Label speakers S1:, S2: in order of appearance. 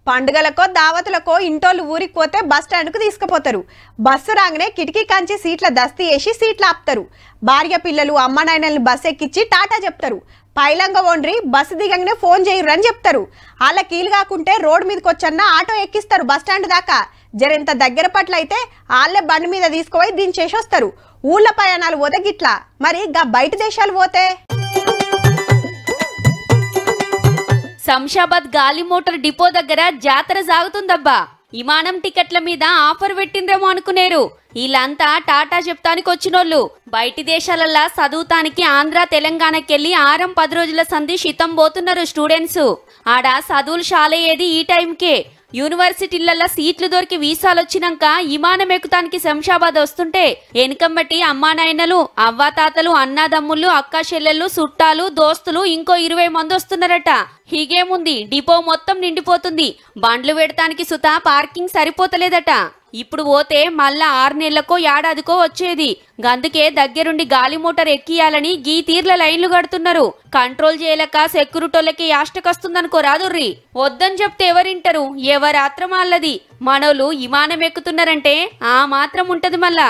S1: పండుగలకో దావతులకో ఇంటోళ్ళు ఊరికి పోతే బస్ స్టాండ్కు తీసుకుపోతారు. బస్సు రాగానే కిటికీ కంచి సీట్ల దస్తీ వేసి సీట్లు ఆపుతారు. భార్య పిల్లలు అమ్మ నాయనల్ని బస్సు ఎక్కించి టాటా చెప్తారు. పైలంగా వండ్రి బస్సు దిగంగానే ఫోన్ చేయరు అని చెప్తారు. వాళ్ళ కీలు కాకుంటే రోడ్డు మీదకి వచ్చన్న ఆటో ఎక్కిస్తారు బస్ స్టాండ్ దాకా. జరెంత దగ్గర పట్ల అయితే వాళ్ళే బండి మీద తీసుకుపోయి దించేసి వస్తారు. ఊళ్ళ ప్రయాణాలు పోతే గిట్లా, మరి గా బయట దేశాలు పోతే?
S2: శంషాబాద్ గాలి మోటార్ డిపో దగ్గర జాతర సాగుతుందబ్బా. విమానం టికెట్ల మీద ఆఫర్ పెట్టిండ్రేమో అనుకునేరు. వీళ్ళంతా టాటా చెప్తానికి వచ్చినోళ్ళు. బయటి దేశాలల్లా చదువుతానికి ఆంధ్ర తెలంగాణకెళ్ళి 6-10 రోజుల సంధి శితం పోతున్నారు స్టూడెంట్స్. ఆడ చదువులు షాలయ్యేది ఈ టైంకే. యూనివర్సిటీలల్లో సీట్లు దొరికి వీసాలు వచ్చినాక విమానం ఎక్కుతానికి శంషాబాద్ వస్తుంటే ఎనకంబట్టి అమ్మా నాయనలు, అవ్వాతాతలు, అన్నాదమ్ముళ్ళు, అక్క చెల్లెళ్ళు, చుట్టాలు, దోస్తులు ఇంకో 20 మంది వస్తున్నారట. హీగేముంది, డిపో మొత్తం నిండిపోతుంది. బండ్లు పెడతానికి సుతా పార్కింగ్ సరిపోతలేదట. ఇప్పుడు పోతే మళ్ళా 6 నెలలకో ఏడాదికో వచ్చేది. గందుకే దగ్గరుండి గాలి మోటార్ ఎక్కియాలని గీ తీర్ల లైన్లు కడుతున్నారు. కంట్రోల్ చేయలేక సెక్యూరిటోళ్ళకి యాష్టకొస్తుందనుకో రాదుర్రి. వద్దని చెప్తే ఎవరింటారు? ఎవరాత్రం అల్లది. మనోళ్ళు విమానం ఎక్కుతున్నారంటే ఆ మాత్రం ఉంటది మళ్ళా.